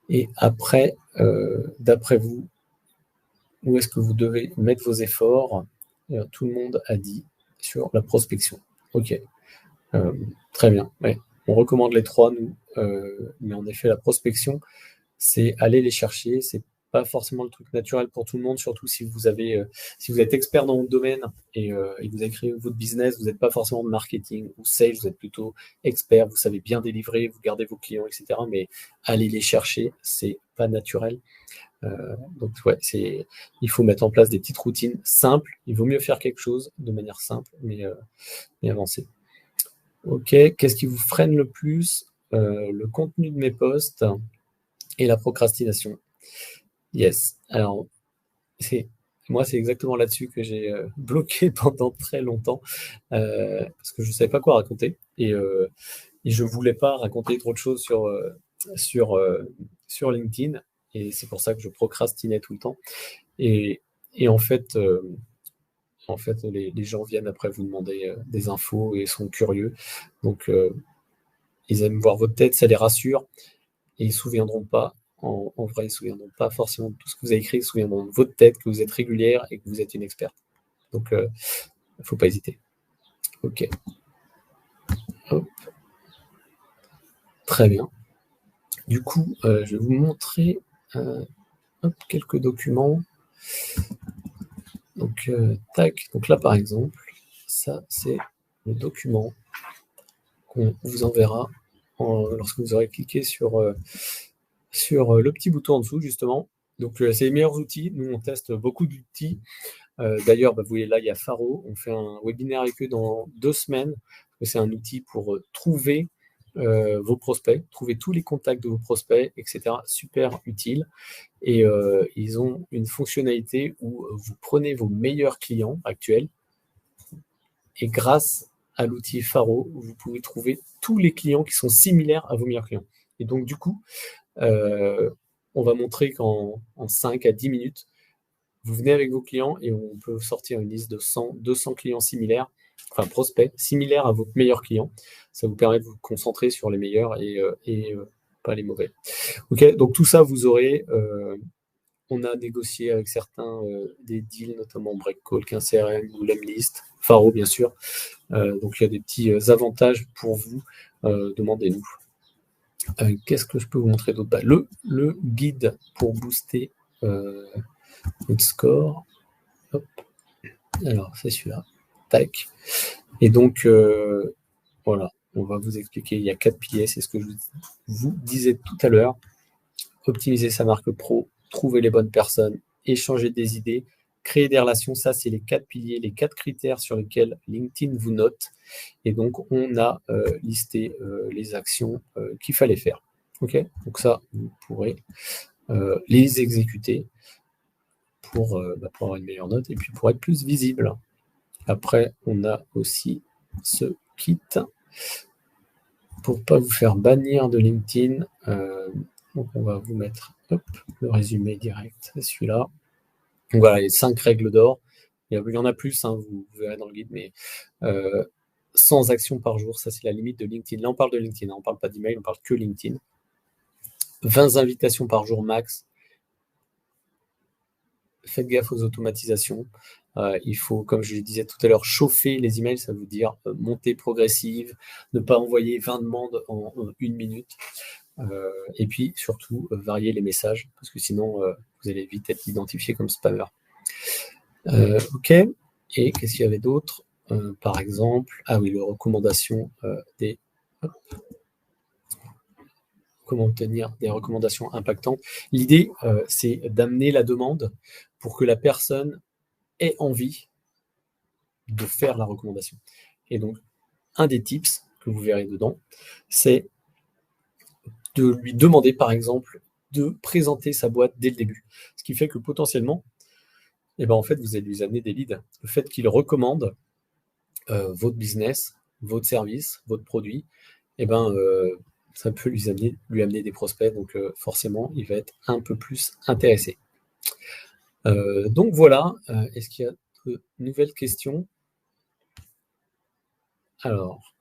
Et après, d'après vous, où est-ce que vous devez mettre vos efforts? Tout le monde a dit sur la prospection. Ok, très bien. Ouais. On recommande les 3, nous, mais en effet, la prospection, c'est aller les chercher, c'est pas forcément le truc naturel pour tout le monde, surtout si vous êtes expert dans votre domaine et vous avez créé votre business, vous n'êtes pas forcément de marketing ou sales, vous êtes plutôt expert, vous savez bien délivrer, vous gardez vos clients, etc. Mais aller les chercher, c'est pas naturel. Donc ouais, il faut mettre en place des petites routines simples. Il vaut mieux faire quelque chose de manière simple, mais avancer. Ok, qu'est-ce qui vous freine le plus? Le contenu de mes posts et la procrastination. Yes. Alors, moi, c'est exactement là-dessus que j'ai bloqué pendant très longtemps parce que je ne savais pas quoi raconter et je ne voulais pas raconter trop de choses sur LinkedIn et c'est pour ça que je procrastinais tout le temps. Et en fait, les gens viennent après vous demander des infos et sont curieux. Donc, ils aiment voir votre tête, ça les rassure et ils ne se souviendront pas. En vrai, ils ne se souviendront pas forcément de tout ce que vous avez écrit, ils se souviendront de votre tête, que vous êtes régulière et que vous êtes une experte. Donc, il ne faut pas hésiter. Ok. Hop. Très bien. Du coup, je vais vous montrer quelques documents. Donc, tac. Donc là, par exemple, ça, c'est le document qu'on vous enverra lorsque vous aurez cliqué sur le petit bouton en dessous, justement. Donc, c'est les meilleurs outils. Nous, on teste beaucoup d'outils. D'ailleurs, vous voyez là, il y a Faro. On fait un webinaire avec eux dans 2 semaines. C'est un outil pour trouver vos prospects, trouver tous les contacts de vos prospects, etc. Super utile. Et ils ont une fonctionnalité où vous prenez vos meilleurs clients actuels et grâce à l'outil Faro, vous pouvez trouver tous les clients qui sont similaires à vos meilleurs clients. Et donc, du coup, on va montrer qu'en 5 à 10 minutes, vous venez avec vos clients et on peut sortir une liste de 100, 200 clients similaires, enfin prospects similaires à vos meilleurs clients. Ça vous permet de vous concentrer sur les meilleurs et pas les mauvais. Ok, donc tout ça, vous aurez. On a négocié avec certains des deals, notamment Breakcall, 15CRM ou Lemlist, Faro bien sûr. Donc il y a des petits avantages pour vous. Demandez-nous. Qu'est-ce que je peux vous montrer d'autre? Le guide pour booster notre score. Hop. Alors, c'est celui-là. Tac. Et donc, voilà, on va vous expliquer. Il y a 4 piliers, c'est ce que je vous disais tout à l'heure. Optimiser sa marque pro, trouver les bonnes personnes échanger des idées, créer des relations. Ça, c'est les 4 piliers, les 4 critères sur lesquels LinkedIn vous note. Et donc, on a listé les actions qu'il fallait faire. OK ? Donc ça, vous pourrez les exécuter pour avoir une meilleure note et puis pour être plus visible. Après, on a aussi ce kit pour ne pas vous faire bannir de LinkedIn. Donc, on va vous mettre le résumé direct. C'est celui-là. Donc voilà, les 5 règles d'or. Il y en a plus, hein, vous verrez dans le guide, mais 100 actions par jour, ça c'est la limite de LinkedIn. Là, on parle de LinkedIn, hein, on ne parle pas d'email, on parle que LinkedIn. 20 invitations par jour max. Faites gaffe aux automatisations. Il faut, comme je le disais tout à l'heure, chauffer les emails, ça veut dire montée progressive, ne pas envoyer 20 demandes en 1 minute. Et puis, surtout, varier les messages, parce que sinon, vous allez vite être identifié comme spammer. OK. Et qu'est-ce qu'il y avait d'autre ? Par exemple, ah oui, les recommandations des... Comment obtenir des recommandations impactantes. L'idée, c'est d'amener la demande pour que la personne ait envie de faire la recommandation. Et donc, un des tips que vous verrez dedans, c'est de lui demander, par exemple, de présenter sa boîte dès le début. Ce qui fait que potentiellement, en fait, vous allez lui amener des leads. Le fait qu'il recommande votre business, votre service, votre produit, ça peut lui amener des prospects, donc forcément, il va être un peu plus intéressé. Donc voilà, est-ce qu'il y a de nouvelles questions ? Alors,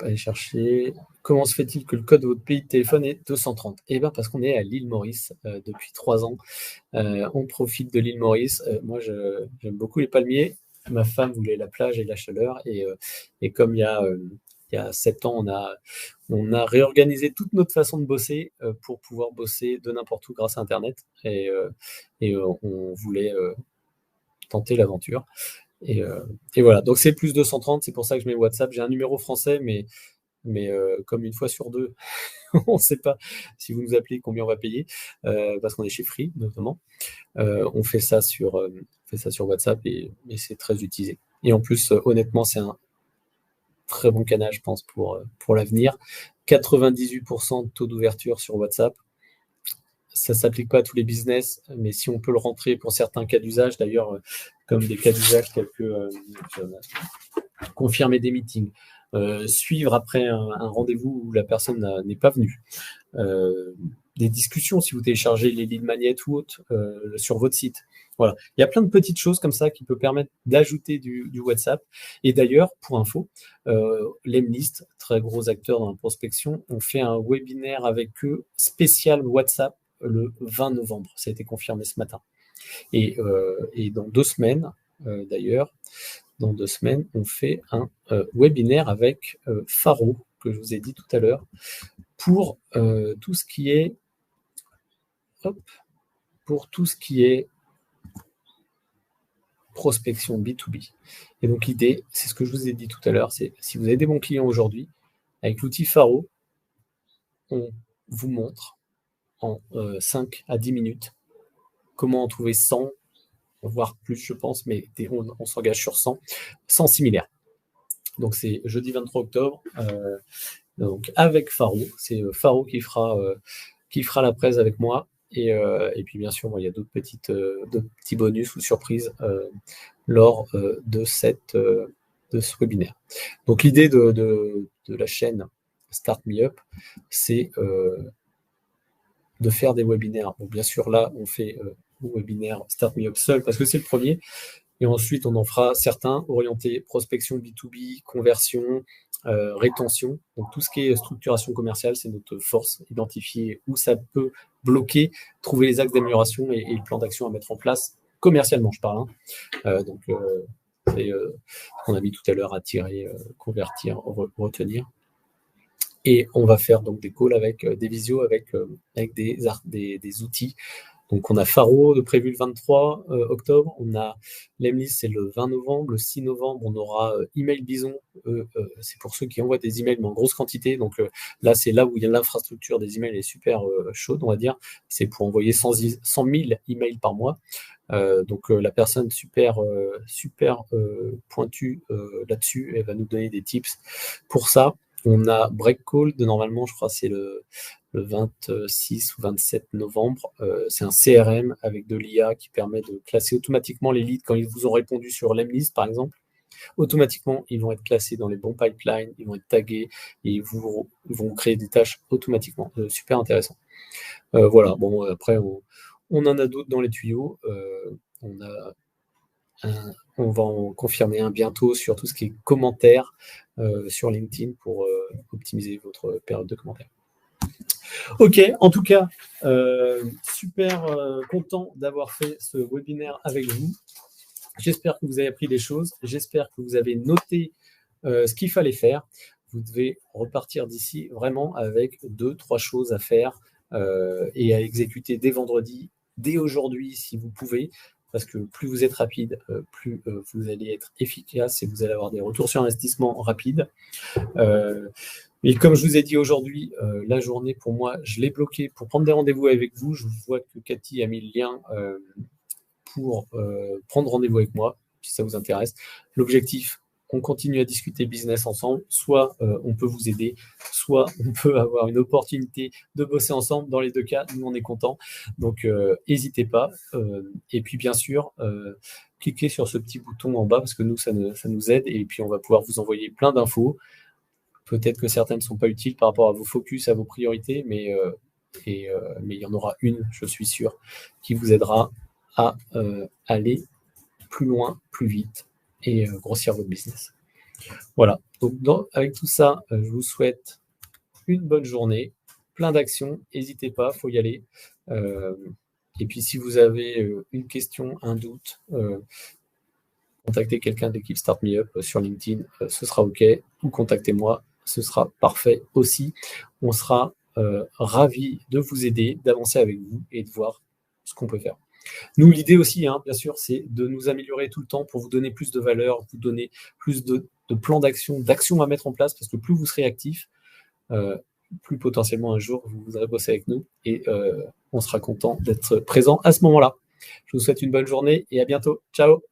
allez chercher. Comment se fait-il que le code de votre pays de téléphone est 230 ? Parce qu'on est à l'île Maurice depuis 3 ans. On profite de l'île Maurice. Moi, j'aime beaucoup les palmiers. Ma femme voulait la plage et la chaleur. Et comme il y a 7 ans, on a réorganisé toute notre façon de bosser pour pouvoir bosser de n'importe où grâce à Internet. Et on voulait tenter l'aventure. Et voilà, donc c'est plus 230, c'est pour ça que je mets WhatsApp. J'ai un numéro français, mais comme une fois sur deux, on ne sait pas si vous nous appelez combien on va payer, parce qu'on est chez Free notamment. On fait ça sur WhatsApp et c'est très utilisé. Et en plus, honnêtement, c'est un très bon canal, je pense, pour l'avenir. 98% de taux d'ouverture sur WhatsApp. Ça ne s'applique pas à tous les business, mais si on peut le rentrer pour certains cas d'usage, d'ailleurs, comme des cas d'usage tels que confirmer des meetings, suivre après un rendez-vous où la personne n'est pas venue, des discussions si vous téléchargez les lead magnets ou autres sur votre site. Voilà, il y a plein de petites choses comme ça qui peuvent permettre d'ajouter du WhatsApp. Et d'ailleurs, pour info, Lemlist, très gros acteur dans la prospection, ont fait un webinaire avec eux spécial WhatsApp le 20 novembre. Ça a été confirmé ce matin. Et dans 2 semaines, d'ailleurs, dans 2 semaines, on fait un webinaire avec Faro, que je vous ai dit tout à l'heure, pour tout ce qui est prospection B2B. Et donc l'idée, c'est ce que je vous ai dit tout à l'heure, c'est si vous avez des bons clients aujourd'hui, avec l'outil Faro, on vous montre en 5 à 10 minutes comment en trouver 100, voire plus je pense, mais on s'engage sur 100 similaires. Donc c'est jeudi 23 octobre, donc avec Faro, c'est Faro qui fera la presse avec moi. Et puis bien sûr, il y a d'autres petits bonus ou surprises lors de ce webinaire. Donc l'idée de la chaîne Start Me Up, c'est de faire des webinaires. Bon, bien sûr, là, on fait webinaire Start Me Up seul parce que c'est le premier. Et ensuite, on en fera certains orientés prospection B2B, conversion, rétention. Donc, tout ce qui est structuration commerciale, c'est notre force. Identifier où ça peut bloquer, trouver les axes d'amélioration et le plan d'action à mettre en place commercialement, je parle. Donc, c'est ce qu'on a mis tout à l'heure, attirer, convertir, retenir. Et on va faire donc des calls avec des visios, avec des outils Donc, on a Faro de prévu le 23 octobre. On a l'Emlist, c'est le 20 novembre. Le 6 novembre, on aura Email Bison. C'est pour ceux qui envoient des emails, mais en grosse quantité. Donc, là, c'est là où il y a l'infrastructure des emails est super chaude, on va dire. C'est pour envoyer 100 000 emails par mois. Donc, la personne super pointue là-dessus, elle va nous donner des tips pour ça. On a Breakcode, normalement, je crois c'est le 26 ou 27 novembre. C'est un CRM avec de l'IA qui permet de classer automatiquement les leads quand ils vous ont répondu sur l'Emlist, par exemple. Automatiquement, ils vont être classés dans les bons pipelines, ils vont être tagués et ils vont créer des tâches automatiquement. Super intéressant. Voilà, bon, après, on en a d'autres dans les tuyaux. On va en confirmer un bientôt sur tout ce qui est commentaires sur LinkedIn pour optimiser votre période de commentaires. Ok, en tout cas, super content d'avoir fait ce webinaire avec vous. J'espère que vous avez appris des choses. J'espère que vous avez noté ce qu'il fallait faire. Vous devez repartir d'ici vraiment avec 2-3 choses à faire et à exécuter dès vendredi, dès aujourd'hui si vous pouvez. Parce que plus vous êtes rapide, plus vous allez être efficace et vous allez avoir des retours sur investissement rapides. Et comme je vous ai dit aujourd'hui, la journée pour moi, je l'ai bloquée pour prendre des rendez-vous avec vous. Je vois que Cathy a mis le lien pour prendre rendez-vous avec moi, si ça vous intéresse. L'objectif, on continue à discuter business ensemble. Soit on peut vous aider, soit on peut avoir une opportunité de bosser ensemble. Dans les deux cas, nous, on est contents. Donc, n'hésitez pas. Et puis, bien sûr, cliquez sur ce petit bouton en bas parce que nous, ça nous aide. Et puis, on va pouvoir vous envoyer plein d'infos. Peut-être que certaines ne sont pas utiles par rapport à vos focus, à vos priorités, mais il y en aura une, je suis sûr, qui vous aidera à aller plus loin, plus vite et grossir votre business. Voilà. Donc, avec tout ça, je vous souhaite une bonne journée, plein d'actions. N'hésitez pas, il faut y aller. Et puis, si vous avez une question, un doute, contactez quelqu'un de l'équipe Start Me Up sur LinkedIn, ce sera OK. Ou contactez-moi, ce sera parfait aussi. On sera ravis de vous aider, d'avancer avec vous et de voir ce qu'on peut faire. Nous, l'idée aussi, bien sûr, c'est de nous améliorer tout le temps pour vous donner plus de valeur, vous donner plus de plans d'actions à mettre en place, parce que plus vous serez actif, plus potentiellement un jour vous voudrez bosser avec nous et on sera content d'être présent à ce moment-là. Je vous souhaite une bonne journée et à bientôt. Ciao!